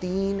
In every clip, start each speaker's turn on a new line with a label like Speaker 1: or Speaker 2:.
Speaker 1: 3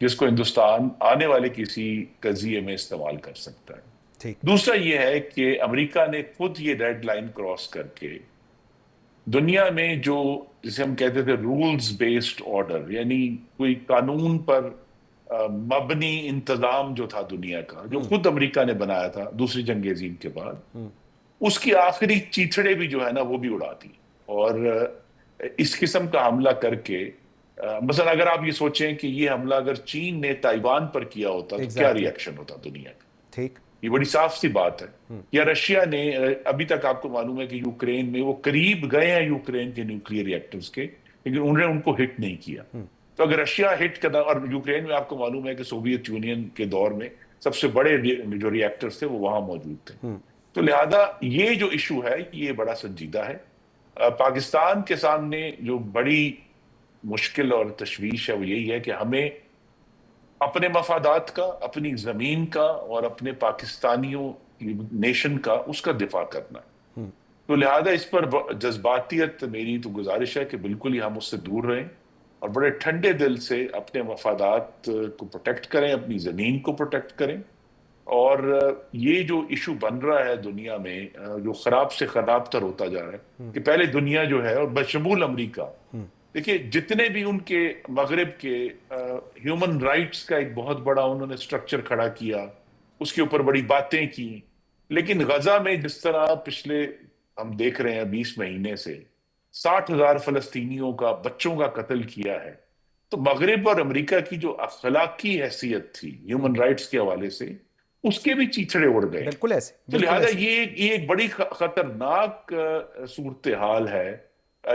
Speaker 2: جس کو ہندوستان آنے والے کسی قضیے میں استعمال کر سکتا ہے.
Speaker 1: ٹھیک.
Speaker 2: دوسرا یہ ہے کہ امریکہ نے خود یہ ریڈ لائن کراس کر کے دنیا میں جو جسے ہم کہتے تھے رولز بیسڈ آرڈر، یعنی کوئی قانون پر مبنی انتظام جو تھا دنیا کا، جو خود امریکہ نے بنایا تھا دوسری جنگ عظیم کے بعد، اس کی آخری چیتھڑے بھی جو ہے نا وہ بھی اڑا دی. اور اس قسم کا حملہ کر کے مثلا اگر آپ یہ سوچیں کہ یہ حملہ اگر چین نے تائیوان پر کیا ہوتا تو کیا ری ایکشن ہوتا دنیا کا.
Speaker 1: ٹھیک.
Speaker 2: یہ بڑی صاف سی بات ہے. یا رشیا نے، ابھی تک آپ کو معلوم ہے کہ یوکرین میں وہ قریب گئے ہیں یوکرین کے نیوکلیئر ری ایکٹرز کے، لیکن انہوں نے ان کو ہٹ نہیں کیا. تو اگر رشیا ہٹ کرنا، اور یوکرین میں آپ کو معلوم ہے کہ سوویت یونین کے دور میں سب سے بڑے جو ری ایکٹرز تھے وہ وہاں موجود تھے. تو لہذا یہ جو ایشو ہے یہ بڑا سنجیدہ ہے. پاکستان کے سامنے جو بڑی مشکل اور تشویش ہے وہ یہی ہے کہ ہمیں اپنے مفادات کا، اپنی زمین کا اور اپنے پاکستانیوں نیشن کا اس کا دفاع کرنا ہے. تو لہذا اس پر جذباتیت میری تو گزارش ہے کہ بالکل ہی ہم اس سے دور رہیں اور بڑے ٹھنڈے دل سے اپنے مفادات کو پروٹیکٹ کریں، اپنی زمین کو پروٹیکٹ کریں. اور یہ جو ایشو بن رہا ہے دنیا میں، جو خراب سے خراب تر ہوتا جا رہا ہے، کہ پہلے دنیا جو ہے اور بشمول امریکہ، دیکھیے جتنے بھی ان کے مغرب کے ہیومن رائٹس کا ایک بہت بڑا انہوں نے سٹرکچر کھڑا کیا، اس کے اوپر بڑی باتیں کی، لیکن غزہ میں جس طرح پچھلے ہم دیکھ رہے ہیں 20 مہینے سے 60,000 فلسطینیوں کا، بچوں کا قتل کیا ہے. تو مغرب اور امریکہ کی جو اخلاقی حیثیت تھی ہیومن رائٹس کے حوالے سے، اس کے بھی چیچڑے اڑ گئے.
Speaker 1: بالکل ایسے.
Speaker 2: تو لہٰذا یہ ایک بڑی خطرناک صورتحال ہے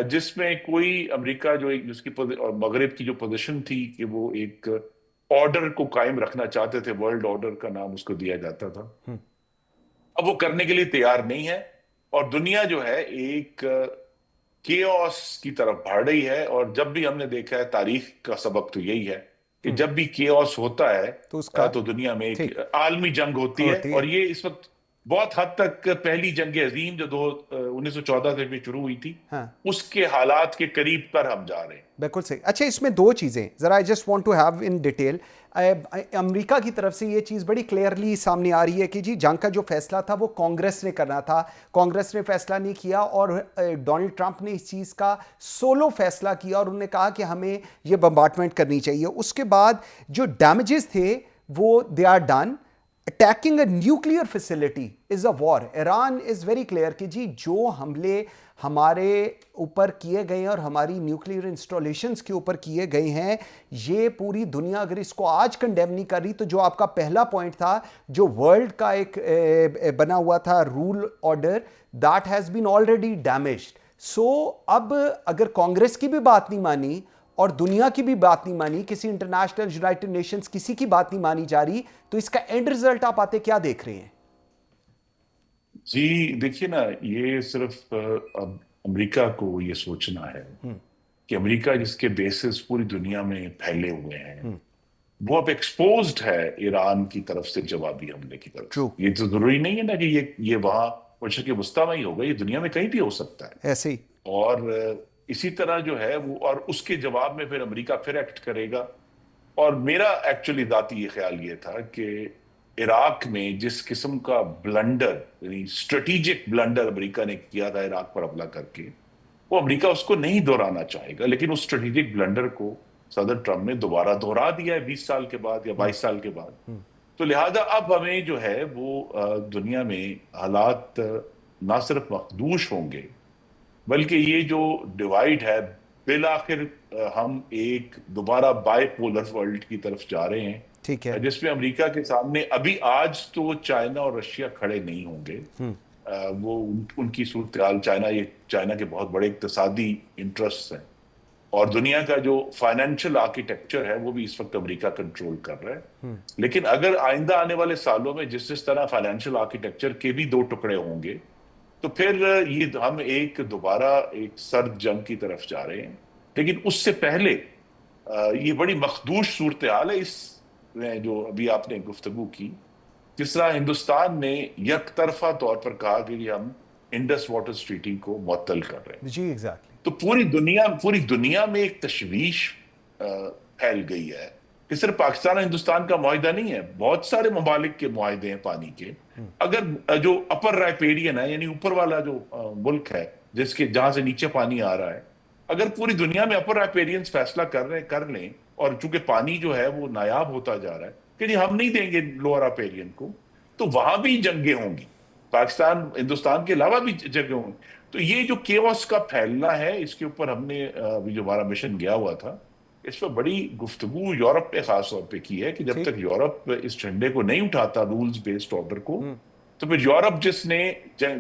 Speaker 2: جس میں کوئی امریکہ جو جس کی اور مغرب کی جو پوزیشن تھی کہ وہ ایک آرڈر کو قائم رکھنا چاہتے تھے، ورلڈ آرڈر کا نام اس کو دیا جاتا تھا، اب وہ کرنے کے لیے تیار نہیں ہے. اور دنیا جو ہے ایک کیوس کی طرف بڑھ رہی ہے. اور جب بھی ہم نے دیکھا ہے تاریخ کا سبق تو یہی ہے کہ جب بھی کیوس ہوتا ہے تو دنیا میں ایک عالمی جنگ ہوتی ہے. اور یہ اس وقت بہت حد تک پہلی جنگ عظیم جو 1914 سے شروع ہوئی تھی، اس کے حالات کے قریب پر ہم جا رہے ہیں.
Speaker 1: بالکل صحیح. اچھا، اس میں دو چیزیں ذرا I just want to have in detail. امریکہ کی طرف سے یہ چیز بڑی کلیئرلی سامنے آ رہی ہے کہ جی جنگ کا جو فیصلہ تھا وہ کانگریس نے کرنا تھا، کانگریس نے فیصلہ نہیں کیا، اور ڈونلڈ ٹرمپ نے اس چیز کا سولو فیصلہ کیا اور انہوں نے کہا کہ ہمیں یہ بمبارٹمنٹ کرنی چاہیے. اس کے بعد جو ڈیمیجز تھے وہ they are done. Attacking a nuclear facility is a war. Iran is very clear کہ جی جو حملے ہمارے اوپر کیے گئے ہیں اور ہماری نیوکلیئر انسٹالیشنز کے اوپر کیے گئے ہیں، یہ پوری دنیا اگر اس کو آج کنڈیم نہیں کر رہی، تو جو آپ کا پہلا پوائنٹ تھا جو ورلڈ کا ایک بنا ہوا تھا rule order, that has been already damaged. So اب اگر کانگریس کی بھی بات نہیں مانی اور دنیا کی بھی بات نہیں مانی، کسی انٹرنیشنل یونائٹڈ نیشنز کسی کی بات نہیں مانی جا رہی، تو اس کا اینڈ رزلٹ آپ آتے کیا دیکھ رہے ہیں؟
Speaker 2: جی دیکھیے نا، یہ صرف اب امریکہ کو یہ سوچنا ہے کہ امریکہ جس کے بیسز پوری دنیا میں پھیلے ہوئے ہیں، وہ اب ایکسپوزڈ ہے ایران کی طرف سے جوابی حملے کی طرف. یہ تو ضروری نہیں ہے نا کہ یہ وہاں مشرق وسطیٰ میں ہی ہوگا، یہ دنیا میں کہیں بھی ہو سکتا ہے
Speaker 1: ایسے ہی.
Speaker 2: اور اسی طرح جو ہے وہ، اور اس کے جواب میں پھر امریکہ پھر ایکٹ کرے گا. اور میرا ایکچولی ذاتی یہ خیال یہ تھا کہ عراق میں جس قسم کا بلنڈر، یعنی اسٹریٹجک بلنڈر امریکہ نے کیا تھا عراق پر حملہ کر کے، وہ امریکہ اس کو نہیں دہرانا چاہے گا، لیکن اس اسٹریٹجک بلنڈر کو صدر ٹرمپ نے دوبارہ دہرا دیا ہے 20 سال کے بعد یا 22 سال کے بعد. تو لہذا اب ہمیں جو ہے وہ دنیا میں حالات نہ صرف مخدوش ہوں گے، بلکہ یہ جو ڈیوائیڈ ہے بالآخر ہم ایک دوبارہ بائی پولر ورلڈ کی طرف جا رہے ہیں.
Speaker 1: ٹھیک ہے.
Speaker 2: جس میں امریکہ کے سامنے ابھی آج تو چائنا اور رشیا کھڑے نہیں ہوں گے. وہ ان کی صورتحال، چائنا کے بہت بڑے اقتصادی انٹرسٹ ہیں، اور دنیا کا جو فائنینشیل آرکیٹیکچر ہے وہ بھی اس وقت امریکہ کنٹرول کر رہا ہے. لیکن اگر آئندہ آنے والے سالوں میں جس طرح فائنینشیل آرکیٹیکچر کے بھی دو ٹکڑے ہوں گے، تو پھر یہ ہم ایک دوبارہ ایک سرد جنگ کی طرف جا رہے ہیں. لیکن اس سے پہلے یہ بڑی مخدوش صورتحال ہے. اس میں جو ابھی آپ نے گفتگو کی، جس طرح ہندوستان نے یک طرفہ طور پر کہا کہ ہم انڈس واٹر ٹریٹی کو معطل کر رہے ہیں.
Speaker 1: جی ایگزیکٹلی.
Speaker 2: تو پوری دنیا میں ایک تشویش پھیل گئی ہے کہ صرف پاکستان اور ہندوستان کا معاہدہ نہیں ہے، بہت سارے ممالک کے معاہدے ہیں پانی کے. اگر جو اپر رائپیرین ہے، یعنی اوپر والا جو ملک ہے جس کے جہاں سے نیچے پانی آ رہا ہے، اگر پوری دنیا میں اپر رائپیرینز فیصلہ کر لیں، اور چونکہ پانی جو ہے وہ نایاب ہوتا جا رہا ہے کہ جی ہم نہیں دیں گے لوور رائپیرین کو، تو وہاں بھی جنگیں ہوں گی، پاکستان ہندوستان کے علاوہ بھی جنگیں ہوں گی. تو یہ جو کیوس کا پھیلنا ہے، اس کے اوپر ہم نے ابھی جو ہمارا مشن گیا ہوا تھا، اس پر بڑی گفتگو یورپ پہ خاص طور پہ کی ہے کہ جب
Speaker 1: ٹھیک.
Speaker 2: تک یورپ اس جھنڈے کو نہیں اٹھاتا رولز بیسڈ آرڈر کو، تو پھر یورپ جس نے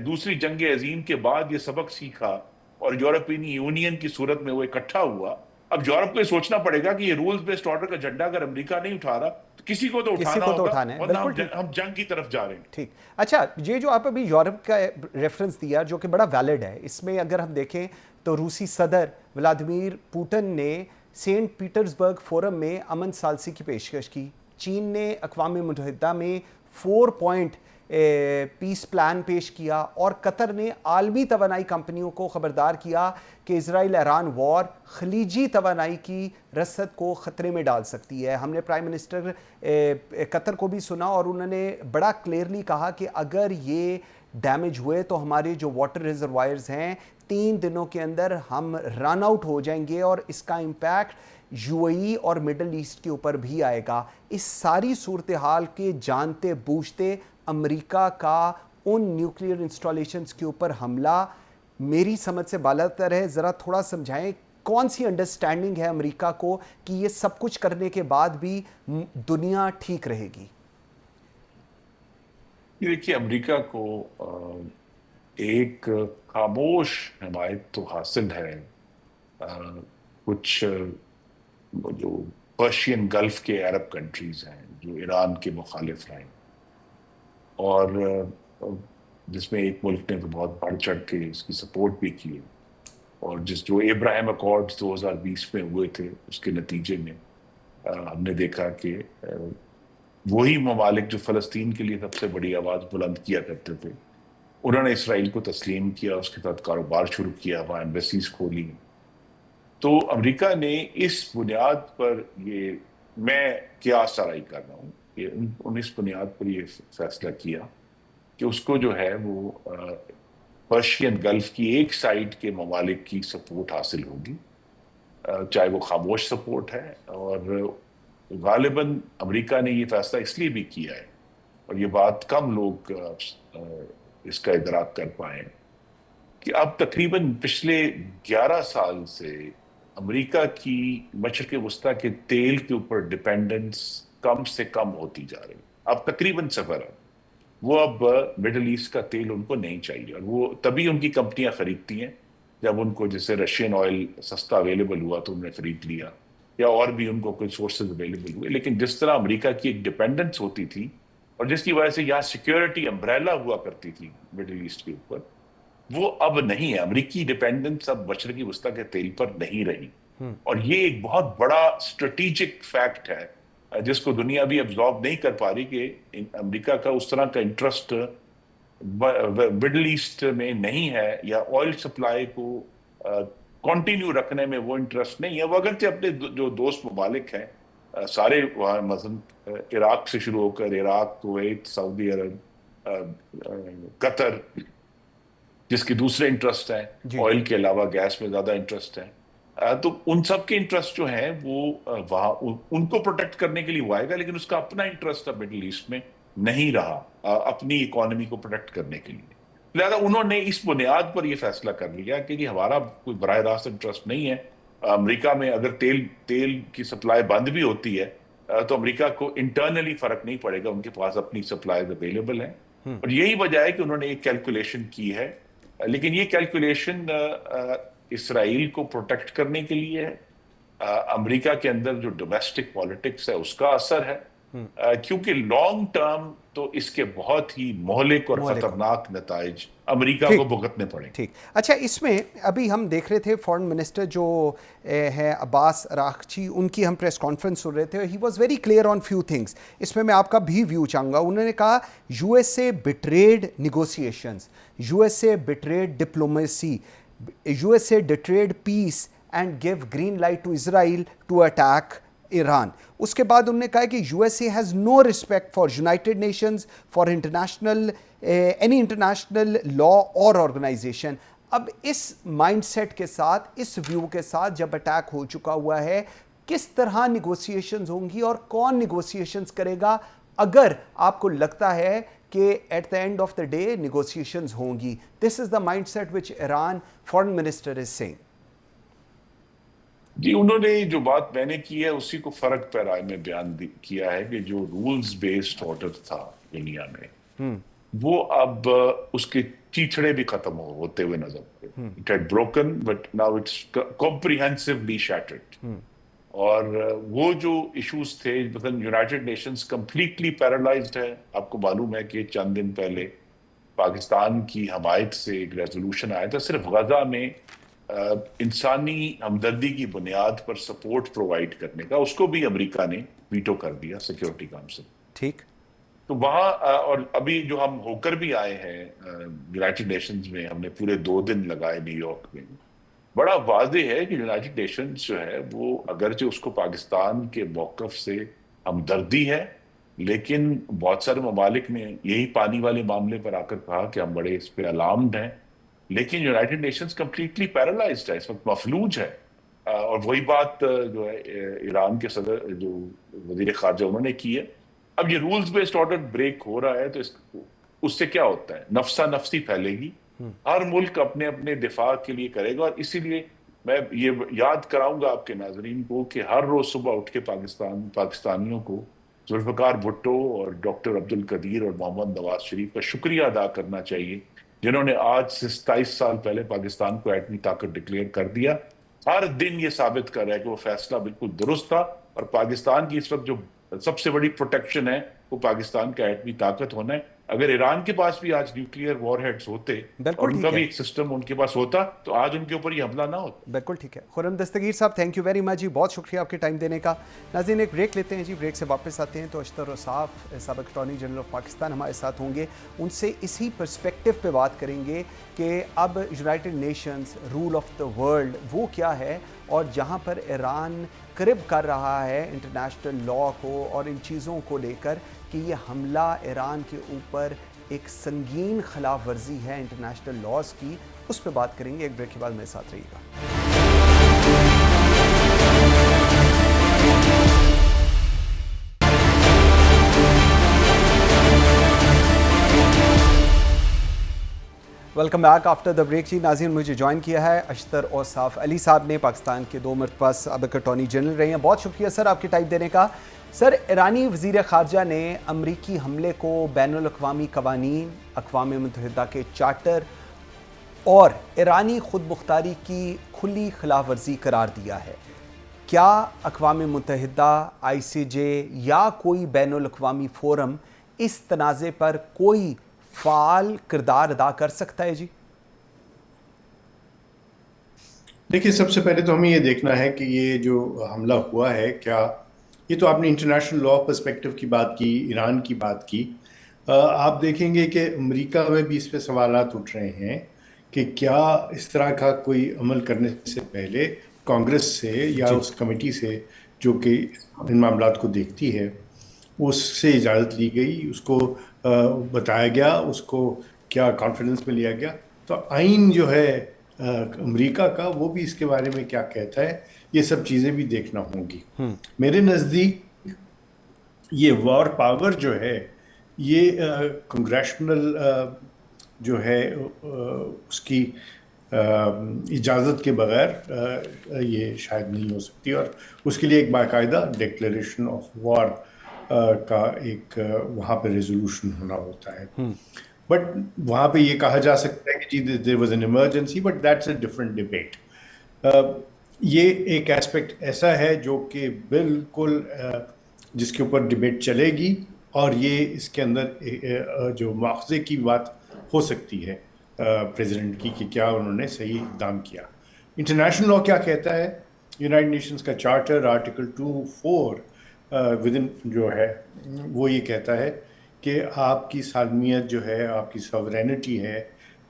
Speaker 2: دوسری جنگ عظیم کے بعد یہ سبق سیکھا اور یورپین یونین کی صورت میں وہ اکٹھا ہوا، اب یورپ کو یہ سوچنا پڑے گا کہ یہ رولز بیسڈ آرڈر کا جھنڈا اگر امریکہ نہیں اٹھا رہا تو کسی کو تو
Speaker 1: کسی
Speaker 2: اٹھانا
Speaker 1: کو تو
Speaker 2: ہوگا،
Speaker 1: اٹھانا ہے.
Speaker 2: ورنہ
Speaker 1: بالکل ٹھیک.
Speaker 2: ہم جنگ کی طرف جا رہے ہیں.
Speaker 1: ٹھیک. اچھا، یہ جو آپ ابھی یورپ کا ریفرنس دیا جو کہ بڑا ویلڈ ہے، اس میں اگر ہم دیکھیں تو روسی صدر ولادیمیر پوٹن نے سینٹ پیٹرزبرگ فورم میں امن ثالثی کی پیشکش کی. چین نے اقوام متحدہ میں 4 پوائنٹ پیس پلان پیش کیا، اور قطر نے عالمی توانائی کمپنیوں کو خبردار کیا کہ اسرائیل ایران وار خلیجی توانائی کی رسد کو خطرے میں ڈال سکتی ہے. ہم نے پرائم منسٹر قطر کو بھی سنا، اور انہوں نے بڑا کلیئرلی کہا کہ اگر یہ ڈیمیج ہوئے تو ہمارے جو واٹر ریزروائرز ہیں 3 دنوں کے اندر ہم رن آؤٹ ہو جائیں گے، اور اس کا امپیکٹ یو اے ای اور مڈل ایسٹ کے اوپر بھی آئے گا. اس ساری صورتحال کے جانتے بوجھتے امریکہ کا ان نیوکلیئر انسٹالیشنز کے اوپر حملہ میری سمجھ سے بالا تر ہے. ذرا تھوڑا سمجھائیں کون سی انڈرسٹینڈنگ ہے امریکہ کو کہ یہ سب کچھ کرنے کے بعد بھی دنیا ٹھیک رہے گی؟
Speaker 2: دیکھیے، امریکہ کو ایک خاموش حمایت تو حاصل ہے کچھ جو پرشین گلف کے عرب کنٹریز ہیں جو ایران کے مخالف ہیں، اور جس میں ایک ملک نے تو بہت بڑھ چڑھ کے اس کی سپورٹ بھی کی ہے، اور جو ابراہیم اکارڈز 2020 میں ہوئے تھے اس کے نتیجے میں ہم نے دیکھا کہ وہی ممالک جو فلسطین کے لیے سب سے بڑی آواز بلند کیا کرتے تھے، انہوں نے اسرائیل کو تسلیم کیا، اس کے ساتھ کاروبار شروع کیا، وہاں ایمبیسیز کھولی. تو امریکہ نے اس بنیاد پر میں کیا سرائی کر رہا ہوں کہ اس بنیاد پر یہ فیصلہ کیا کہ اس کو جو ہے وہ پرشین گلف کی ایک سائڈ کے ممالک کی سپورٹ حاصل ہوگی، چاہے وہ خاموش سپورٹ ہے. اور غالباً امریکہ نے یہ فیصلہ اس لیے بھی کیا ہے، اور یہ بات کم لوگ اس کا ادراک کر پائیں، کہ اب تقریباً پچھلے 11 سال سے امریکہ کی مشرق وسطیٰ کے تیل کے اوپر ڈیپینڈنس کم سے کم ہوتی جا رہی. اب تقریباً صفر ہے. وہ اب مڈل ایسٹ کا تیل ان کو نہیں چاہیے، اور وہ تبھی ان کی کمپنیاں خریدتی ہیں جب ان کو جیسے رشین آئل سستا اویلیبل ہوا تو انہوں نے خرید لیا، یا اور بھی ان کو کوئی سورسز اویلیبل ہوئے. لیکن جس طرح امریکہ کی ایک ڈیپینڈنس ہوتی تھی، اور جس کی وجہ سے یہاں سیکیورٹی امبریلا ہوا کرتی تھی مڈل ایسٹ کے اوپر، وہ اب نہیں ہے. امریکی ڈیپینڈنس اب مشرقی وسطیٰ کے تیل پر نہیں رہی، اور یہ ایک بہت بڑا اسٹریٹجک فیکٹ ہے جس کو دنیا بھی ابزارو نہیں کر پا رہی، کہ امریکہ کا اس طرح کا انٹرسٹ مڈل ایسٹ میں نہیں ہے، یا آئل سپلائی کو کنٹینیو رکھنے میں وہ انٹرسٹ نہیں ہے. وہ اگرچہ اپنے جو دوست ممالک ہیں سارے وہاں، مثلا عراق سے شروع ہو کر عراق، کویت، سعودی عرب، قطر، جس کے دوسرے انٹرسٹ ہیں آئل کے علاوہ گیس میں زیادہ انٹرسٹ ہے، تو ان سب کے انٹرسٹ جو ہیں وہ وہاں ان کو پروٹیکٹ کرنے کے لیے وہ آئے گا، لیکن اس کا اپنا انٹرسٹ اب مڈل ایسٹ میں نہیں رہا اپنی اکانومی کو پروٹیکٹ کرنے کے لیے. لہذا انہوں نے اس بنیاد پر یہ فیصلہ کر لیا کہ جی ہمارا کوئی براہ راست انٹرسٹ نہیں ہے. امریکہ میں اگر تیل کی سپلائی بند بھی ہوتی ہے تو امریکہ کو انٹرنلی فرق نہیں پڑے گا، ان کے پاس اپنی سپلائیز اویلیبل ہیں. اور یہی وجہ ہے کہ انہوں نے ایک کیلکولیشن کی ہے، لیکن یہ کیلکولیشن اسرائیل کو پروٹیکٹ کرنے کے لیے ہے. امریکہ کے اندر جو ڈومیسٹک پالیٹکس ہے اس کا اثر ہے، کیونکہ لانگ ٹرم تو اس کے بہت ہی مہلک اور خطرناک نتائج امریکہ کو بھگتنے پڑیں.
Speaker 1: ٹھیک. اچھا، اس میں ابھی ہم دیکھ رہے تھے فورن منسٹر جو ہے عباس اراغچی، ان کی ہم پریس کانفرنس سن رہے تھے. He was very clear on few things. اس میں آپ کا بھی ویو چاہوں گا. انہوں نے کہا U S A betrayed negotiations, U S A betrayed diplomacy, U S A betrayed peace and gave green light to Israel to attack Iran. اس کے بعد انہوں نے کہا کہ U S A has no respect for United Nations, for international any international law اور organisation. اب اس mind set کے ساتھ، اس ویو کے ساتھ جب اٹیک ہو چکا ہوا ہے، کس طرح نیگوسیشنز ہوں گی اور کون نیگوسیشنز کرے گا اگر آپ کو لگتا ہے کہ at the end of the day negotiations ہوں گی؟ This is the mindset which Iran foreign minister is seeing.
Speaker 2: جی، انہوں نے جو بات میں نے کی ہے اسی کو فرق پیرائے میں بیان کیا ہے کہ جو رولز بیسڈ آرڈر تھا دنیا میں وہ اب اس کے چیچڑے بھی ختم ہوتے ہوئے نظر آتے. It had broken but now it's comprehensively shattered. اور وہ جو ایشوز تھے، مثلا یونائٹڈ نیشنز کمپلیٹلی پیرالائزڈ ہے. آپ کو معلوم ہے کہ چند دن پہلے پاکستان کی حمایت سے ایک ریزولوشن آیا تھا صرف غزہ میں انسانی ہمدردی کی بنیاد پر سپورٹ پرووائڈ کرنے کا. اس کو بھی امریکہ نے ویٹو کر دیا سیکیورٹی کاؤنسل.
Speaker 1: ٹھیک.
Speaker 2: تو وہاں اور ابھی جو ہم ہو کر بھی آئے ہیں یونائٹڈ نیشنز میں، ہم نے پورے 2 دن لگائے نیو یارک میں. بڑا واضح ہے کہ یونائٹڈ نیشنز جو ہے وہ اگرچہ اس کو پاکستان کے موقف سے ہمدردی ہے، لیکن بہت سارے ممالک نے یہی پانی والے معاملے پر آ کر کہا کہ ہم بڑے اس پہ الارمڈ ہیں. لیکن یونائٹڈ نیشنز کمپلیٹلی پیرالائزڈ ہے، اس وقت مفلوج ہے. اور وہی بات جو ہے ایران کے صدر جو وزیر خارجہ انہوں نے کی ہے. اب یہ رولز بیسڈ آرڈر بریک ہو رہا ہے تو اس سے کیا ہوتا ہے؟ نفسا نفسی پھیلے گی. ہر ملک اپنے اپنے دفاع کے لیے کرے گا. اور اسی لیے میں یہ یاد کراؤں گا آپ کے ناظرین کو کہ ہر روز صبح اٹھ کے پاکستانیوں کو ذوالفقار بھٹو اور ڈاکٹر عبد القدیر اور محمد نواز شریف کا شکریہ ادا کرنا چاہیے، جنہوں نے آج سے 27 سال پہلے پاکستان کو ایٹمی طاقت ڈکلیئر کر دیا. ہر دن یہ ثابت کر رہا ہے کہ وہ فیصلہ بالکل درست تھا. اور پاکستان کی اس وقت جو سب سے بڑی پروٹیکشن ہے وہ پاکستان کا ایٹمی طاقت ہونا ہے. اگر ایران کے پاس بھی آج نیوکلیئر وار ہیڈز ہوتے اور ان کا بھی ایک سسٹم ان کے پاس ہوتا تو آج ان کے اوپر یہ حملہ نہ ہوتا.
Speaker 1: بالکل ٹھیک ہے. خرم دستگیر صاحب، تھینک یو ویری مچ جی، بہت شکریہ آپ کے ٹائم دینے کا. ناظرین ایک بریک لیتے ہیں جی، بریک سے واپس آتے ہیں تو اشتر اوصاف سابق اٹارنی جنرل آف پاکستان ہمارے ساتھ ہوں گے. ان سے اسی پرسپیکٹو پہ بات کریں گے کہ اب United Nations rule of the world وہ کیا ہے، اور جہاں پر ایران قرب کر رہا ہے انٹرنیشنل لا کو اور ان چیزوں کو لے کر کہ یہ حملہ ایران کے اوپر ایک سنگین خلاف ورزی ہے انٹرنیشنل لاز کی، اس پہ بات کریں گے. ایک بریک کے بعد میرے ساتھ رہیے گا. Welcome back after the break جی. ناظرین مجھے جوائن کیا ہے اشتر اوصاف علی صاحب نے، پاکستان کے 2 مرتبہ سابق اٹارنی جنرل رہے ہیں. بہت شکریہ سر آپ کی ٹائم دینے کا. سر، ایرانی وزیر خارجہ نے امریکی حملے کو بین الاقوامی قوانین، اقوام متحدہ کے چارٹر اور ایرانی خود مختاری کی کھلی خلاف ورزی قرار دیا ہے. کیا اقوام متحدہ، آئی سی جے یا کوئی بین الاقوامی فورم اس تنازع پر کوئی فعال کردار ادا کر سکتا ہے جی؟
Speaker 3: دیکھیے، سب سے پہلے تو ہمیں یہ دیکھنا ہے کہ یہ جو حملہ ہوا ہے، کیا یہ تو آپ نے انٹرنیشنل لا پرسپیکٹو کی بات کی، ایران کی بات کی. آپ دیکھیں گے کہ امریکہ میں بھی اس پہ سوالات اٹھ رہے ہیں کہ کیا اس طرح کا کوئی عمل کرنے سے پہلے کانگریس سے یا اس کمیٹی سے جو کہ ان معاملات کو دیکھتی ہے اس سے اجازت لی گئی، اس کو بتایا گیا، اس کو کیا کانفیڈنس میں لیا گیا. تو آئین جو ہے امریکہ کا وہ بھی اس کے بارے میں کیا کہتا ہے، یہ سب چیزیں بھی دیکھنا ہوں گی. میرے نزدیک یہ وار پاور جو ہے یہ کنگریشنل جو ہے اس کی اجازت کے بغیر یہ شاید نہیں ہو سکتی، اور اس کے لیے ایک باقاعدہ ڈکلیریشن آف وار کا ایک وہاں پہ ریزولوشن ہونا ہوتا ہے. بٹ وہاں پہ یہ کہا جا سکتا ہے کہ جی there was an emergency, but that's a different debate. یہ ایک ایسپیکٹ ایسا ہے جو کہ بالکل جس کے اوپر ڈبیٹ چلے گی، اور یہ اس کے اندر جو مواخذے کی بات ہو سکتی ہے پریزیڈنٹ کی کہ کیا انہوں نے صحیح اقدام کیا. انٹرنیشنل لا کیا کہتا ہے؟ یونائٹڈ نیشنز کا چارٹر آرٹیکل 2(4) ودن جو ہے وہ یہ کہتا ہے کہ آپ کی سالمیت جو ہے، آپ کی ساورینٹی ہے،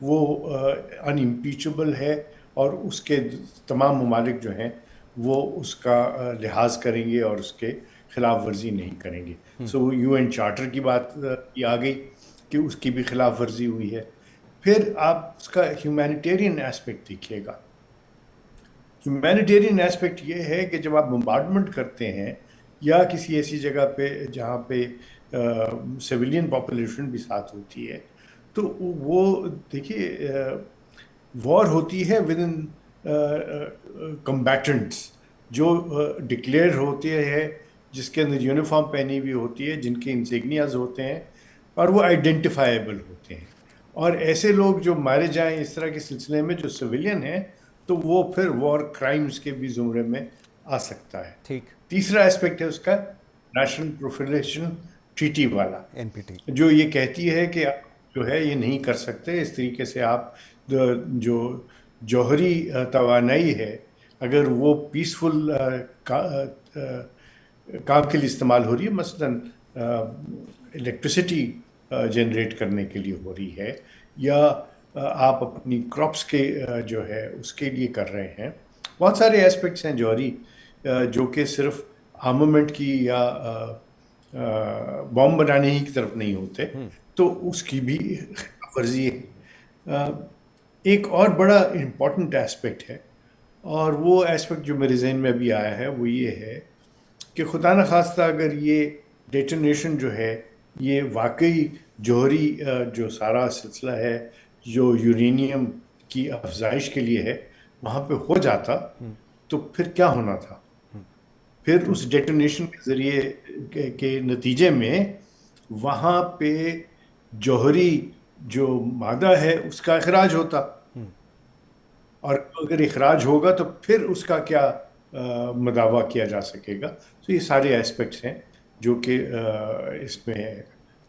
Speaker 3: وہ ان امپیچبل ہے، اور اس کے تمام ممالک جو ہیں وہ اس کا لحاظ کریں گے اور اس کے خلاف ورزی نہیں کریں گے. سو UN چارٹر کی بات آ گئی کہ اس کی بھی خلاف ورزی ہوئی ہے. پھر آپ اس کا ہیومینیٹیرین ایسپیکٹ دیکھیے گا. ہیومینیٹیرین ایسپیکٹ یہ ہے کہ جب آپ بمبارڈمنٹ کرتے ہیں یا کسی ایسی جگہ پہ جہاں پہ سویلین پاپولیشن بھی ساتھ ہوتی ہے, تو وہ دیکھیے وار ہوتی ہے ود ان کمبیٹنٹس جو ڈکلیئر ہوتے ہیں, جس کے اندر یونیفارم پہنی ہوئی ہوتی ہے, جن کے انسیگنیاز ہوتے ہیں اور وہ آئیڈینٹیفائیبل ہوتے ہیں. اور ایسے لوگ جو مارے جائیں اس طرح کے سلسلے میں جو سویلین ہیں, تو وہ پھر وار کرائمز کے بھی زمرے میں آ سکتا ہے.
Speaker 1: ٹھیک.
Speaker 3: تیسرا ایسپیکٹ ہے اس کا نیشنل پروفیلیشن ٹریٹی والا,
Speaker 1: NPT,
Speaker 3: جو یہ کہتی ہے کہ آپ جو ہے یہ نہیں کر سکتے اس طریقے سے. آپ جو جوہری توانائی ہے اگر وہ پیسفل کام کے لیے استعمال ہو رہی ہے, مثلاً الیکٹریسٹی جنریٹ کرنے کے لیے ہو رہی ہے, یا آپ اپنی کراپس کے جو ہے اس کے لیے کر رہے ہیں. بہت سارے ایسپیکٹس ہیں جوہری جو کہ صرف آرمامنٹ کی یا بم بنانے ہی کی طرف نہیں ہوتے, تو اس کی بھی ورزی ہے. ایک اور بڑا امپورٹنٹ ایسپیکٹ ہے, اور وہ ایسپیکٹ جو میرے ذہن میں ابھی آیا ہے وہ یہ ہے کہ خدا نخواستہ اگر یہ ڈیٹونیشن جو ہے یہ واقعی جوہری جو سارا سلسلہ ہے جو یورینیم کی افزائش کے لیے ہے وہاں پہ ہو جاتا, تو پھر کیا ہونا تھا؟ پھر اس ڈیٹونیشن کے ذریعے کے نتیجے میں وہاں پہ جوہری جو مادہ ہے اس کا اخراج ہوتا, اور اگر اخراج ہوگا تو پھر اس کا کیا مداوع کیا جا سکے گا. تو یہ سارے ایسپیکٹس ہیں جو کہ اس میں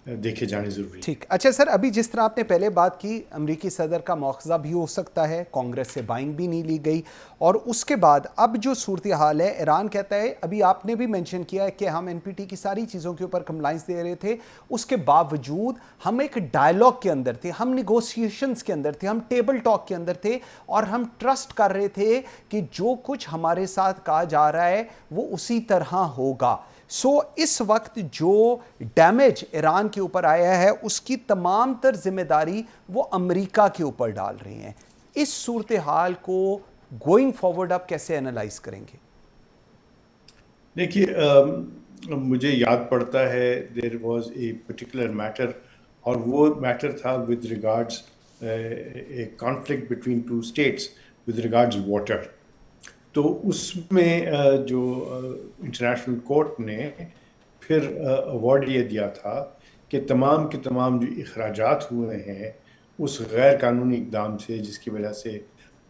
Speaker 3: دیکھے جانے ضروری.
Speaker 1: ٹھیک. اچھا سر, ابھی جس طرح آپ نے پہلے بات کی امریکی صدر کا مواخذہ بھی ہو سکتا ہے, کانگریس سے بائنگ بھی نہیں لی گئی, اور اس کے بعد اب جو صورتحال ہے, ایران کہتا ہے, ابھی آپ نے بھی مینشن کیا ہے کہ ہم NPT کی ساری چیزوں کے اوپر کمپلائنس دے رہے تھے, اس کے باوجود ہم ایک ڈائلاگ کے اندر تھے, ہم نیگوسیشنز کے اندر تھے, ہم ٹیبل ٹاک کے اندر تھے, اور ہم ٹرسٹ کر رہے تھے کہ جو کچھ ہمارے ساتھ کہا جا رہا ہے وہ اسی طرح ہوگا. سو اس وقت جو ڈیمیج ایران کے اوپر آیا ہے اس کی تمام تر ذمہ داری وہ امریکہ کے اوپر ڈال رہے ہیں. اس صورتحال کو گوئنگ فارورڈ آپ کیسے انالائز کریں گے؟
Speaker 3: دیکھیے مجھے یاد پڑتا ہے there was a particular matter, اور وہ میٹر تھا with regards a conflict between two states with regards water. تو اس میں جو انٹرنیشنل کورٹ نے پھر ایوارڈ یہ دیا تھا کہ تمام کے تمام جو اخراجات ہوئے ہیں اس غیر قانونی اقدام سے, جس کی وجہ سے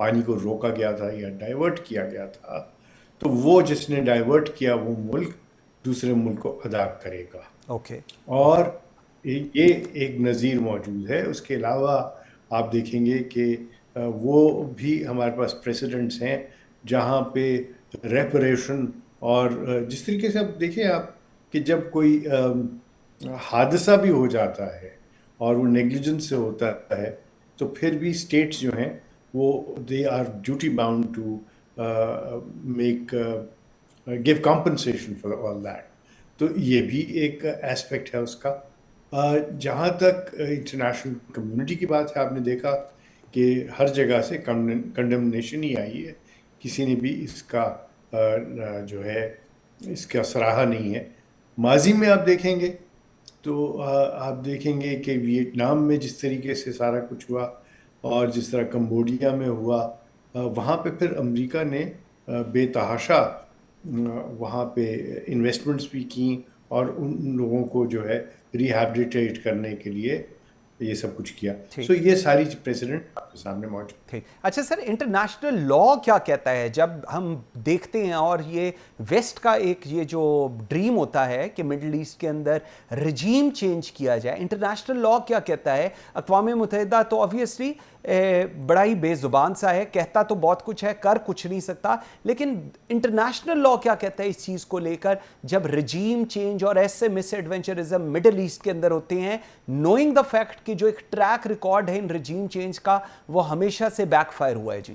Speaker 3: پانی کو روکا گیا تھا یا ڈائیورٹ کیا گیا تھا, تو وہ جس نے ڈائیورٹ کیا وہ ملک دوسرے ملک کو ادا کرے گا.
Speaker 1: اوکے.
Speaker 3: اور یہ ایک نظیر موجود ہے. اس کے علاوہ آپ دیکھیں گے کہ وہ بھی ہمارے پاس پریسیڈنٹس ہیں جہاں پہ ریپریشن, اور جس طریقے سے آپ دیکھیں آپ کہ جب کوئی حادثہ بھی ہو جاتا ہے اور وہ نیگلیجنس سے ہوتا ہے, تو پھر بھی اسٹیٹس جو ہیں وہ they are duty bound to make give compensation for all that. تو یہ بھی ایک ایسپیکٹ ہے اس کا. جہاں تک انٹرنیشنل کمیونٹی کی بات ہے, آپ نے دیکھا کہ ہر جگہ سے کنڈمنیشن ہی آئی ہے, کسی نے بھی اس کا جو ہے اس کا سراہا نہیں ہے. ماضی میں آپ دیکھیں گے تو آپ دیکھیں گے کہ ویتنام میں جس طریقے سے سارا کچھ ہوا اور جس طرح کمبوڈیا میں ہوا, وہاں پہ پھر امریکہ نے بے تحاشا وہاں پہ انویسٹمنٹس بھی کیں اور ان لوگوں کو جو ہے ریہیبلیٹیٹ کرنے کے لیے یہ سب کچھ کیا. سو یہ ساری پریسیڈنٹ آپ کے سامنے موجود.
Speaker 1: ٹھیک. اچھا سر, انٹرنیشنل لا کیا کہتا ہے جب ہم دیکھتے ہیں, اور یہ ویسٹ کا ایک یہ جو ڈریم ہوتا ہے کہ مڈل ایسٹ کے اندر رجیم چینج کیا جائے, انٹرنیشنل لا کیا کہتا ہے؟ اقوام متحدہ تو آبویسلی بڑا ہی بے زبان سا ہے, کہتا تو بہت کچھ ہے, کر کچھ نہیں سکتا, لیکن انٹرنیشنل لا کیا کہتا ہے اس چیز کو لے کر جب رجیم چینج اور ایسے مس ایڈونچرزم مڈل ایسٹ کے اندر ہوتے ہیں, نوئنگ دا فیکٹ کہ جو ایک ٹریک ریکارڈ ہے ان رجیم چینج کا وہ ہمیشہ سے بیک فائر ہوا ہے؟ جی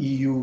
Speaker 3: EU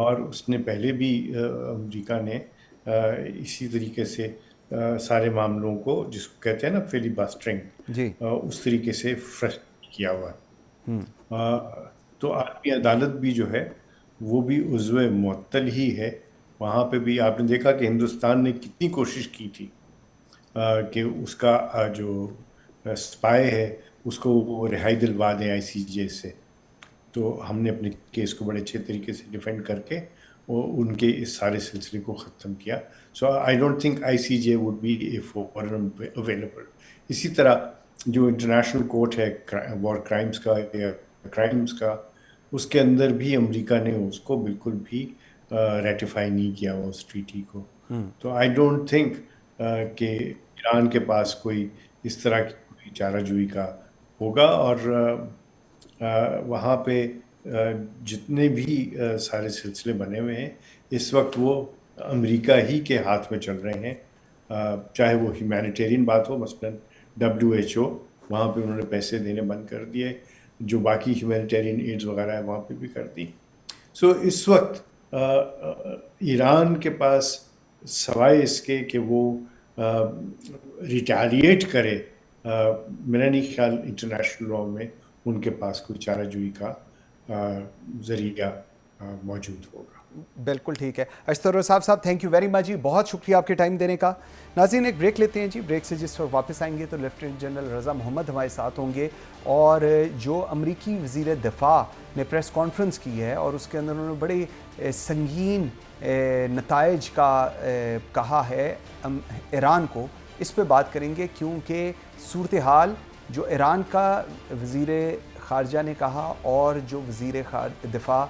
Speaker 3: اور اس نے پہلے بھی امریکہ نے اسی طریقے سے سارے معاملوں کو، جس کو کہتے ہیں نا فیلی باسٹرنگ،
Speaker 1: جی
Speaker 3: اس طریقے سے فرسٹ کیا ہوا ہے. تو عالمی عدالت بھی جو ہے وہ بھی عضو معطل ہی ہے. وہاں پہ بھی آپ نے دیکھا کہ ہندوستان نے کتنی کوشش کی تھی کہ اس کا جو اسپائے ہے اس کو وہ رہائی دلوا دیں ICJ سے. تو ہم نے اپنے کیس کو بڑے اچھے طریقے سے ڈیفینڈ کر کے وہ ان کے اس سارے سلسلے کو ختم کیا. So I don't think ICJ would be a forum available. اسی طرح جو انٹرنیشنل کورٹ ہے وار کرائمز کا یا کرائمز کا، اس کے اندر بھی امریکہ نے اس کو بالکل بھی ریٹیفائی نہیں کیا وہ اس ٹریٹی کو. تو آئی ڈونٹ تھنک کہ ایران کے پاس کوئی اس طرح کی کوئی چارہ جوئی کا ہوگا. اور وہاں پہ جتنے بھی سارے سلسلے بنے ہوئے ہیں اس وقت وہ امریکہ ہی کے ہاتھ میں چل رہے ہیں. چاہے وہ ہیومینیٹیرین بات ہو، مثلا WHO وہاں پہ انہوں نے پیسے دینے بند کر دیے، جو باقی ہیومینیٹیرین ایڈز وغیرہ ہے وہاں پہ بھی کر دی. سو اس وقت ایران کے پاس سوائے اس کے کہ وہ ریٹیلیٹ کرے، میرا نہیں خیال انٹرنیشنل لاء میں ان کے پاس کوئی چارہ جوئی کا ذریعہ موجود ہوگا.
Speaker 1: بالکل ٹھیک ہے. اشتر صاحب تھینک یو ویری مچ جی، بہت شکریہ آپ کے ٹائم دینے کا. ناظرین ایک بریک لیتے ہیں جی. بریک سے جس وقت واپس آئیں گے تو لیفٹیننٹ جنرل رضا محمد ہمارے ساتھ ہوں گے، اور جو امریکی وزیر دفاع نے پریس کانفرنس کی ہے اور اس کے اندر انہوں نے بڑے سنگین نتائج کا کہا ہے ایران کو، اس پہ بات کریں گے. کیونکہ صورتحال جو ایران کا وزیر خارجہ نے کہا اور جو وزیر دفاع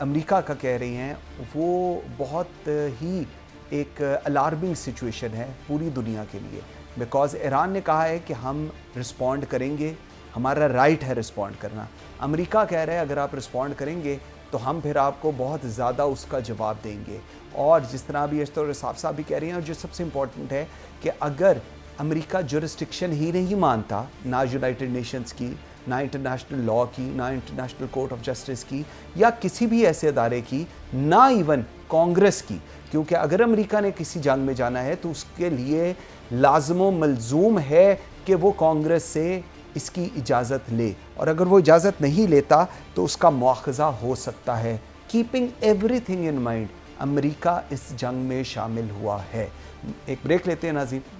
Speaker 1: امریکہ کا کہہ رہی ہیں، وہ بہت ہی ایک الارمنگ سچویشن ہے پوری دنیا کے لیے. بیکاز ایران نے کہا ہے کہ ہم رسپونڈ کریں گے، ہمارا رائٹ ہے رسپونڈ کرنا. امریکہ کہہ رہا ہے اگر آپ رسپونڈ کریں گے تو ہم پھر آپ کو بہت زیادہ اس کا جواب دیں گے. اور جس طرح بھی اشتر صاحب بھی کہہ رہے ہیں، اور جو سب سے امپورٹنٹ ہے کہ اگر امریکہ جورسڈکشن ہی نہیں مانتا، نہ یونائٹڈ نیشنز کی، نہ انٹرنیشنل لاء کی، نہ انٹرنیشنل کورٹ آف جسٹس کی، یا کسی بھی ایسے ادارے کی، نہ ایون کانگریس کی. کیونکہ اگر امریکہ نے کسی جنگ میں جانا ہے تو اس کے لیے لازم و ملزوم ہے کہ وہ کانگریس سے اس کی اجازت لے، اور اگر وہ اجازت نہیں لیتا تو اس کا مواخذہ ہو سکتا ہے. Keeping everything in mind, امریکہ اس جنگ میں شامل ہوا ہے. ایک بریک لیتے ہیں ناظرین.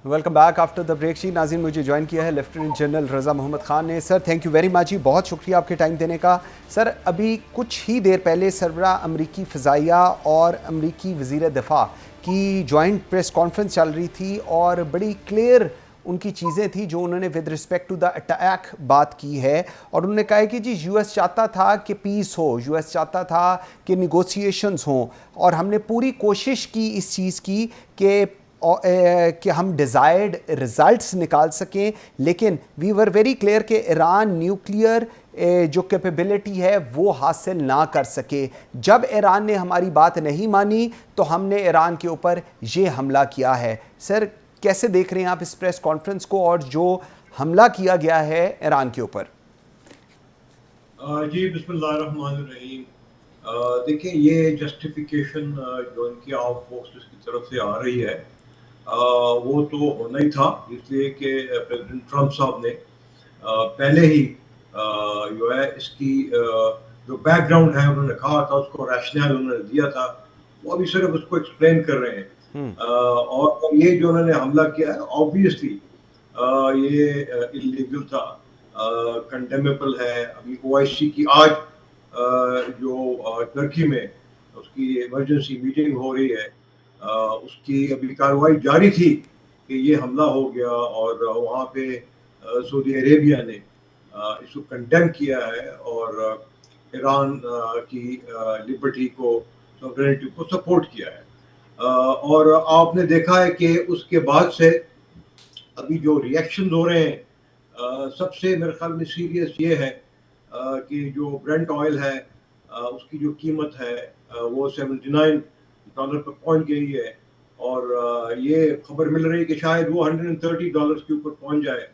Speaker 1: Welcome back after the break. ناظرین مجھے جوائن کیا ہے لیفٹیننٹ جنرل رضا محمد خان نے. Sir thank you very much جی، بہت شکریہ آپ کے ٹائم دینے کا. سر ابھی کچھ ہی دیر پہلے سربراہ امریکی فضائیہ اور امریکی وزیر دفاع کی جوائنٹ پریس کانفرنس چل رہی تھی، اور بڑی کلیئر ان کی چیزیں تھیں جو انہوں نے with respect to the attack بات کی ہے. اور انہوں نے کہا ہے کہ جی US چاہتا تھا کہ پیس ہو، US چاہتا تھا کہ نیگوسیشنز ہوں، اور ہم نے پوری کوشش کی اس چیز کی کہ ہم ڈیزائرڈ رزلٹس نکال سکیں. لیکن وی ور ویری کلیئر کہ ایران نیوکلیئر جو کیپیبلٹی ہے وہ حاصل نہ کر سکے. جب ایران نے ہماری بات نہیں مانی تو ہم نے ایران کے اوپر یہ حملہ کیا ہے. سر کیسے دیکھ رہے ہیں آپ اس پریس کانفرنس کو اور جو حملہ کیا گیا ہے ایران کے اوپر؟
Speaker 4: جی بسم اللہ الرحمن الرحیم. دیکھیں یہ جسٹیفیکیشن جو ان کی آرم فورسز کی طرف سے آ رہی ہے وہ تو ہونا ہی تھا، اس لیے کہ پریزیڈنٹ ٹرمپ صاحب نے پہلے ہی جو ہے اس کی جو بیک گراؤنڈ ہے انہوں نے کہا تھا، اس کو ریشنل انہوں نے دیا تھا، وہ ابھی صرف اس کو ایکسپلین کر رہے ہیں. اور یہ جو انہوں نے حملہ کیا ہے آبویسلی یہ اللیگل تھا، کنڈیمیبل ہے. ابھی OIC کی آج جو ترکی میں اس کی ایمرجنسی میٹنگ ہو رہی ہے، اس کی ابھی کارروائی جاری تھی کہ یہ حملہ ہو گیا، اور وہاں پہ سعودی عربیہ نے اس کو کنڈیم کیا ہے اور ایران کی لبرٹی کو، سوورینٹی کو سپورٹ کیا ہے. اور آپ نے دیکھا ہے کہ اس کے بعد سے ابھی جو ریئیکشنز ہو رہے ہیں، سب سے میرے خیال میں سیریس یہ ہے کہ جو برنٹ آئل ہے اس کی جو قیمت ہے وہ $79 پہ پہنچ گئی ہے، اور یہ خبر مل رہی کہ شاید وہ $130 کے اوپر پہنچ جائے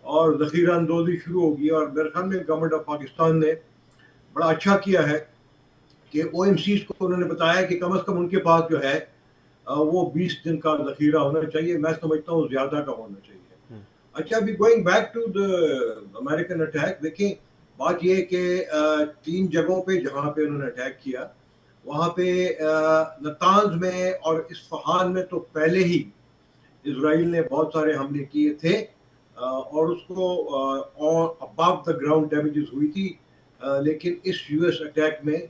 Speaker 4: اور ذخیرہ اندوزی شروع ہوگی. اور میرے خیال میں گورنمنٹ آف پاکستان نے بڑا اچھا کیا ہے کہ او ایم سیز کو انہوں نے بتایا کہ کم از کم ان کے پاس جو ہے وہ 20 دن کا ذخیرہ ہونا چاہیے. میں سمجھتا ہوں زیادہ کا ہونا چاہیے. اچھا ابھی going back to the American attack, دیکھیں بات یہ کہ 3 جگہوں پہ جہاں پہ انہوں نے اٹیک کیا, وہاں پہ نتانز میں اور اصفہان میں تو پہلے ہی اسرائیل نے بہت سارے حملے کیے تھے اور اس کو ابو دا گراؤنڈ ڈیمیجز ہوئی تھی. لیکن اس یو ایس اٹیک میں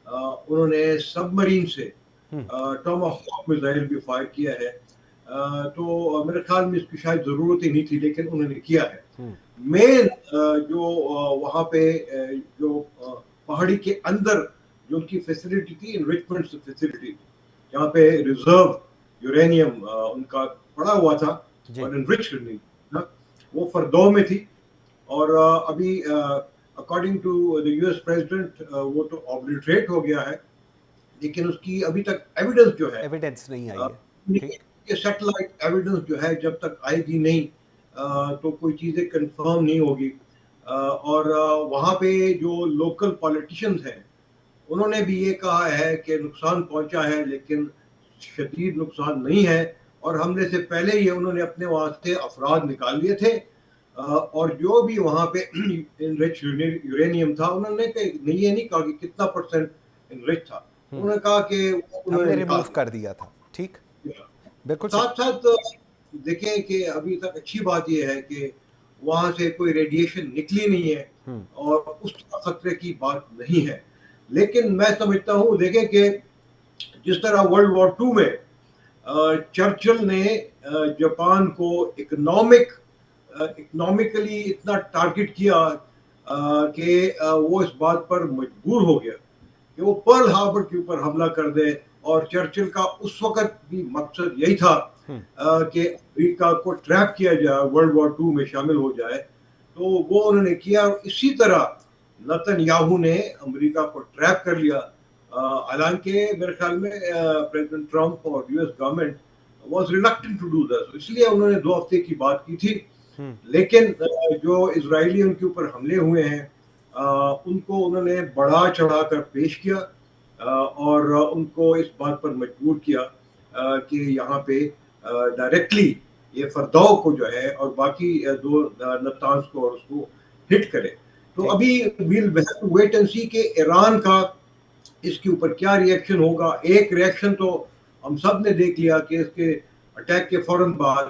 Speaker 4: انہوں نے سب مرین سے ٹاماہاک میزائل بھی فائر کیا ہے. تو میرے خیال میں اس کی شاید ضرورت ہی نہیں تھی, لیکن انہوں نے کیا ہے. مین جو وہاں پہ جو پہاڑی کے اندر جو ان کی فیسلٹی تھی, انریچمنٹ فیسلٹی, جہاں پہ ریزرو یورینیم ان کا پڑا ہوا تھا اور انرچ نہیں تھا, وہ فردو میں تھی. اور ابھی اکارڈنگ ٹو دا یو ایس پریزیڈنٹ وہ تو آبلیٹریٹ ہو گیا ہے, لیکن اس کی ابھی تک ایویڈنس جو ہے,
Speaker 1: ایویڈنس نہیں آئی ہے.
Speaker 4: سیٹلائٹ ایویڈنس جو ہے جب تک آئے گی نہیں تو کوئی چیزیں کنفرم نہیں ہوگی. اور وہاں پہ جو لوکل پالیٹیشینز ہیں انہوں نے بھی یہ کہا ہے کہ نقصان پہنچا ہے لیکن شدید نقصان نہیں ہے, اور حملے سے پہلے ہی انہوں نے اپنے وہاں سے افراد نکال لیے تھے. اور جو بھی وہاں پہ انرچ یورینیم تھا, انہوں نے یہ نہیں کہا کہ کتنا پرسنٹ انرچ تھا, انہوں نے کہا کہ
Speaker 1: ہم نے ریموو کر دیا تھا. ٹھیک, بالکل.
Speaker 4: ساتھ ساتھ دیکھیں کہ ابھی تک اچھی بات یہ ہے کہ وہاں سے کوئی ریڈیشن نکلی نہیں ہے اور اس خطرے کی بات نہیں ہے. لیکن میں سمجھتا ہوں, دیکھیں کہ جس طرح ورلڈ وار 2 میں چرچل نے جاپان کو اکنامکلی اتنا ٹارگٹ کیا کہ وہ اس بات پر مجبور ہو گیا کہ وہ پرل ہاربر کے اوپر حملہ کر دے. اور چرچل کا اس وقت بھی مقصد یہی تھا کہ امریکہ کو ٹریپ کیا جائے, ورلڈ وار 2 میں شامل ہو جائے. تو وہ انہوں نے کیا, اور اسی طرح نتن یاہو نے امریکہ کو ٹریپ کر لیا. حالانکہ میرے خیال میں پریزیڈنٹ ٹرمپ اور U S government was reluctant to do this, اس لیے انہوں نے 2 ہفتے کی بات کی تھی. لیکن جو اسرائیلی ان کے اوپر حملے ہوئے ہیں ان کو انہوں نے بڑھا چڑھا کر پیش کیا اور ان کو اس بات پر مجبور کیا کہ یہاں پہ ڈائریکٹلی یہ فردو کو جو ہے اور باقی 2 نتانز کو اور اس کو ہٹ کرے. تو ابھی ویل ویٹ اینڈ سی کہ ایران کا اس کے اوپر کیا ری ایکشن ہوگا. ایک ری ایکشن تو ہم سب نے دیکھ لیا کہ اس کے اٹیک کے فوراً بعد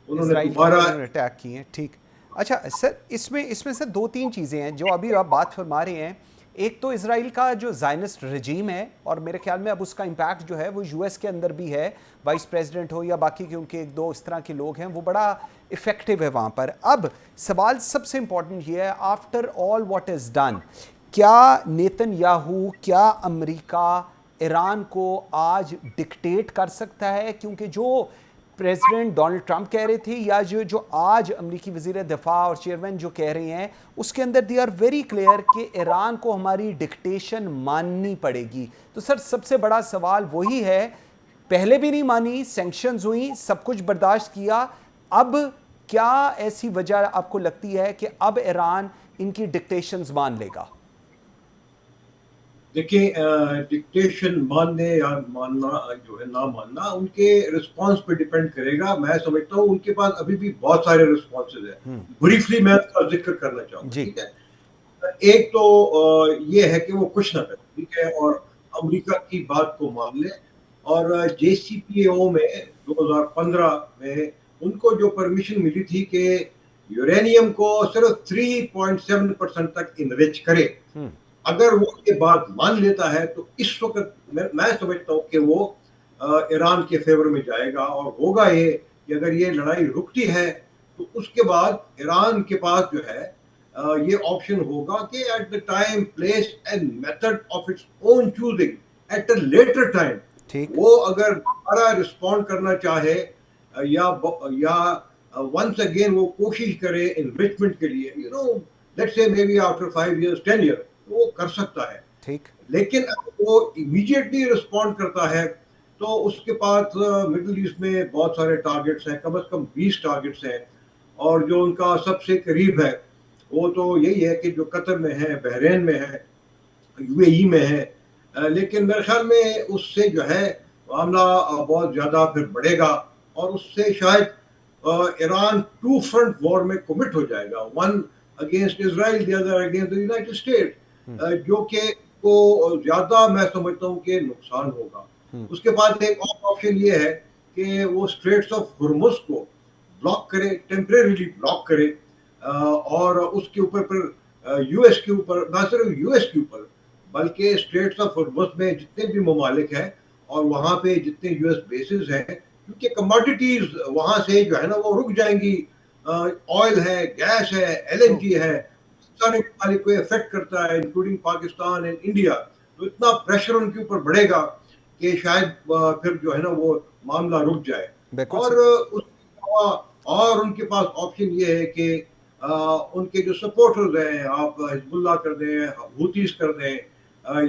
Speaker 4: انہوں نے دوبارہ
Speaker 1: اٹیک کیے ہیں. ٹھیک, اچھا سر, اس میں سے 2-3 چیزیں ہیں جو ابھی آپ بات فرما رہے ہیں. ایک تو اسرائیل کا جو زائنسٹ رجیم ہے, اور میرے خیال میں اب اس کا امپیکٹ جو ہے وہ یو ایس کے اندر بھی ہے, وائس پریزیڈنٹ ہو یا باقی, کیونکہ 1-2 اس طرح کے لوگ ہیں, وہ بڑا افیکٹو ہے وہاں پر. اب سوال سب سے امپورٹنٹ یہ ہے, after all what is done, کیا نیتن یاہو, کیا امریکہ ایران کو آج ڈکٹیٹ کر سکتا ہے؟ کیونکہ جو پریزیڈنٹ ڈونلڈ ٹرمپ کہہ رہے تھے یا جو آج امریکی وزیر دفاع اور چیئرمین جو کہہ رہے ہیں, اس کے اندر دی آر ویری کلیئر کہ ایران کو ہماری ڈکٹیشن ماننی پڑے گی. تو سر سب سے بڑا سوال وہی ہے, پہلے بھی نہیں مانی, سینکشنز ہوئیں, سب کچھ برداشت کیا, اب کیا ایسی وجہ آپ کو لگتی ہے کہ اب ایران ان کی ڈکٹیشنز مان لے گا؟
Speaker 4: دیکھیں ڈکٹیشن ماننے یا ماننا جو ہے نہ ماننا ان کے رسپانس پہ ڈیپینڈ کرے گا. میں سمجھتا ہوں ان کے پاس ابھی بھی بہت سارے رسپانسز ہیں. بریفلی میں اس کا ذکر کرنا چاہوں گا. ٹھیک ہے, ایک تو یہ ہے کہ وہ کچھ نہ کرے, ٹھیک ہے, اور امریکہ کی بات کو مان لیں. اور جے سی پی او میں 2015 میں ان کو جو پرمیشن ملی تھی کہ یورینیم کو صرف 3.7% تک انرچ کرے, اگر وہ یہ بات مان لیتا ہے تو اس وقت میں سمجھتا ہوں کہ وہ ایران کے فیور میں جائے گا. اور ہوگا یہ کہ اگر یہ لڑائی رکتی ہے تو اس کے بعد ایران کے پاس جو ہے یہ آپشن ہوگا کہ at the time place and method of its own choosing at a later time وہ اگر دوبارہ رسپونڈ کرنا چاہے یا ونس اگین وہ کوشش کرے انریچمنٹ کے لیے, you know let's say maybe after 5 years 10 years وہ کر سکتا ہے. ٹھیک, لیکن اگر وہ امیڈیٹلی رسپونڈ کرتا ہے تو اس کے پاس مڈل ایسٹ میں بہت سارے ٹارگٹس ہیں، کم از کم 20 ٹارگٹس ہیں، اور جو ان کا سب سے قریب ہے وہ تو یہی ہے کہ جو قطر میں ہے، بحرین میں ہے، یو اے ای میں ہے، لیکن میرے خیال میں اس سے جو ہے معاملہ بہت زیادہ پھر بڑھے گا، اور اس سے شاید ایران 2 فرنٹ وار میں کمٹ ہو جائے گا، one against Israel, the other against United State, جو کہ کو زیادہ میں سمجھتا ہوں کہ نقصان ہوگا۔ اس کے بعد ایک اور آپشن یہ ہے کہ وہ اسٹریٹس آف ہرمز کو بلاک کرے، ٹیمپریریلی بلاک کرے، اور اس کے اوپر پھر یو ایس کے اوپر، نہ صرف یو ایس کے اوپر بلکہ اسٹریٹس آف ہرمز میں جتنے بھی ممالک ہیں اور وہاں پہ جتنے یو ایس بیسز ہیں، کیونکہ کموڈیٹیز وہاں سے جو ہے نا وہ رک جائیں گی، آئل ہے، گیس ہے، ایل این جی ہے، سارے ممالک کو افیکٹ کرتا ہے انکلوڈنگ پاکستان اینڈ انڈیا، تو اتنا پریشر ان کے اوپر بڑھے گا کہ شاید پھر جو ہے نا وہ معاملہ رک جائے۔ اور اس کے علاوہ اور ان کے پاس آپشن یہ ہے کہ ان کے جو سپورٹرز ہیں، آپ حزب اللہ کر دیں، حوثیز کر دیں،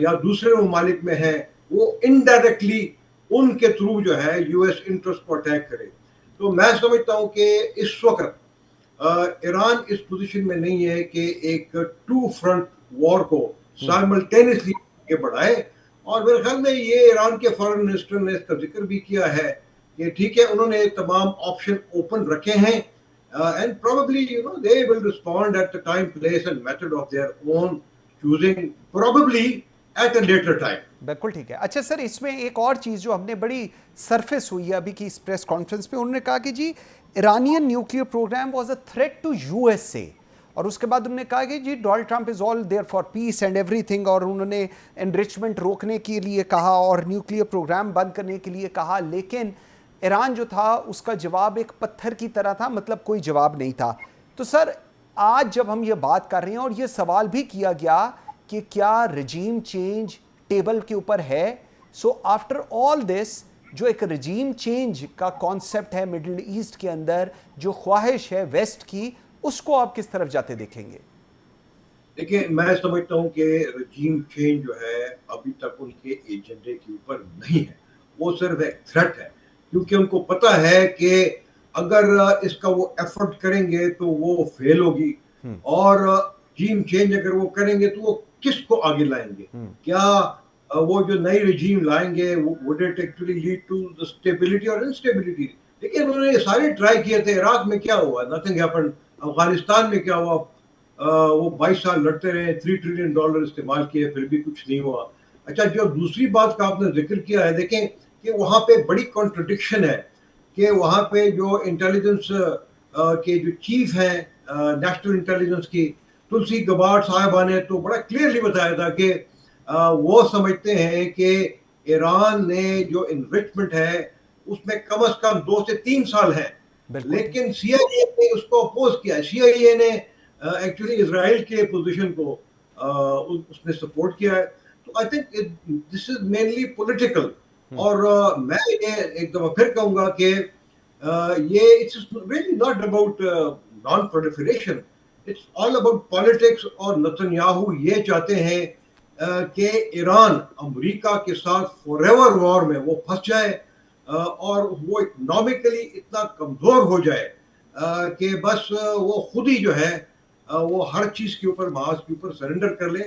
Speaker 4: یا دوسرے ممالک میں ہیں، وہ انڈائریکٹلی ان کے تھرو جو ہے یو ایس انٹرسٹ کو اٹیک کرے۔ تو میں سمجھتا ہوں کہ اس وقت ایران اس پوزیشن میں نہیں ہے کہ ایک 2 فرنٹ وار کو سائملٹینیسلی کے بڑھائے، اور میرے خیال میں یہ ایران کے فارن منسٹر نے اس کا ذکر بھی کیا ہے کہ ٹھیک ہے، انہوں نے تمام آپشن اوپن رکھے ہیں، and probably they will respond at the time, place and method of their own choosing, probably at a later time.
Speaker 1: بالکل ٹھیک ہے۔ اچھا سر، اس میں ایک اور چیز جو ہم نے بڑی سرفیس ہوئی ہے ابھی کی اس پریس کانفرنس پہ، انہوں نے کہا کہ جی Iranian nuclear programme was a threat to U S A, اور اس کے بعد انہوں نے کہا کہ جی Donald Trump is all there for peace and ایوری تھنگ، اور انہوں نے انرچمنٹ روکنے کے لیے کہا اور نیوکلیئر پروگرام بند کرنے کے لیے کہا، لیکن ایران جو تھا اس کا جواب ایک پتھر کی طرح تھا، مطلب کوئی جواب نہیں تھا۔ تو سر آج جب ہم یہ بات کر رہے ہیں اور یہ سوال بھی کیا گیا کہ کیا رجیم چینج ٹیبل کے اوپر ہے، سو آفٹر آل دس جو ایک رجیم چینج کا کانسیپٹ ہے مڈل ایسٹ کے اندر، جو خواہش ہے ویسٹ کی، اس کو آپ کس طرف جاتے دیکھیں گے؟
Speaker 4: دیکھیں، میں سمجھتا ہوں کہ رجیم چینج جو ہے ابھی تک ان کے ایجنڈے کے اوپر نہیں ہے، وہ صرف ایک تھریٹ ہے، کیونکہ ان کو پتہ ہے کہ اگر اس کا وہ ایفرٹ کریں گے تو وہ فیل ہوگی، اور رجیم چینج اگر وہ کریں گے تو وہ کس کو آگے لائیں گے؟ کیا وہ جو نئی رجیم لائیں گے would it actually lead to the stability or instability؟ لیکن انہوں نے یہ سارے ٹرائی کیے تھے، عراق میں کیا ہوا؟ nothing happened، افغانستان میں کیا ہوا؟ وہ 22 سال لڑتے رہے، $3 ٹریلین استعمال کیے، پھر بھی کچھ نہیں ہوا۔ اچھا، جو دوسری بات کا آپ نے ذکر کیا ہے، دیکھیں کہ وہاں پہ بڑی کانٹرڈکشن ہے کہ وہاں پہ جو انٹیلیجنس کے جو چیف ہیں نیشنل انٹیلیجنس کی، تلسی گبارڈ صاحبہ نے تو بڑا کلیئرلی بتایا تھا کہ وہ سمجھتے ہیں کہ ایران نے جو انرچمنٹ ہے اس میں کم از کم 2 سے 3 سال ہیں، لیکن سی آئی اے نے اس کو اپوز کیا ہے۔ سی آئی اے نے ایکچولی اسرائیل کے پوزیشن کو اس نے سپورٹ کیا ہے۔ تو I think this is mainly political, اور میں یہ ایک دفعہ پھر کہوں گا کہ یہ it's really not about non proliferation, it's all about politics, اور نتنیاہو یہ چاہتے ہیں کہ ایران امریکہ کے ساتھ فار ایور وار میں وہ پھنس جائے، اور وہ اکنامکلی اتنا کمزور ہو جائے کہ بس وہ خود ہی جو ہے وہ ہر چیز کے اوپر، محاذ کے اوپر سرنڈر کر لے۔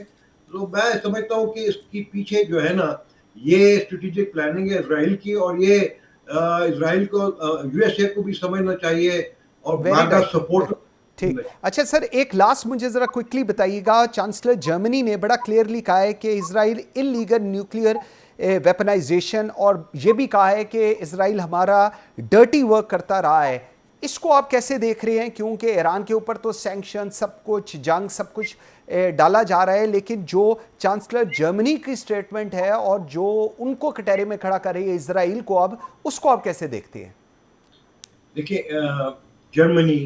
Speaker 4: تو میں سمجھتا ہوں کہ اس کی پیچھے جو ہے نا یہ اسٹریٹجک پلاننگ ہے اسرائیل کی، اور یہ اسرائیل کو، یو ایس اے کو بھی سمجھنا چاہیے، اور میگا سپورٹ۔
Speaker 1: ٹھیک، اچھا سر ایک لاسٹ مجھے ذرا کوئکلی بتائیے گا، چانسلر جرمنی نے بڑا کلیئرلی کہا ہے کہ اسرائیل انلیگل نیوکلیئر ویپنائزیشن، اور یہ بھی کہا ہے کہ اسرائیل ہمارا ڈرٹی ورک کرتا رہا ہے، اس کو آپ کیسے دیکھ رہے ہیں؟ کیونکہ ایران کے اوپر تو سینکشن، سب کچھ، جنگ، سب کچھ ڈالا جا رہا ہے، لیکن جو چانسلر جرمنی کی سٹیٹمنٹ ہے اور جو ان کو کٹہرے میں کھڑا کر رہی ہے اسرائیل کو، اب اس کو آپ کیسے دیکھتے ہیں؟
Speaker 4: دیکھیں، جرمنی،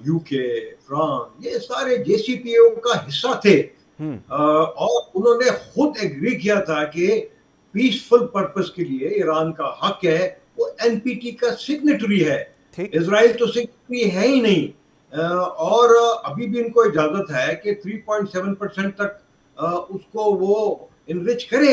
Speaker 4: یو کے، فرانس، یہ سارے جے سی پی او کا حصہ تھے، اور انہوں نے خود ایگری کیا تھا کہ پیسفل پرپس کے لیے ایران کا حق ہے، وہ این پی ٹی کا سگنیٹری ہے، اسرائیل تو سگنیٹری ہے ہی نہیں، اور ابھی بھی ان کو اجازت ہے کہ 3.7% تک اس کو وہ انرچ کرے،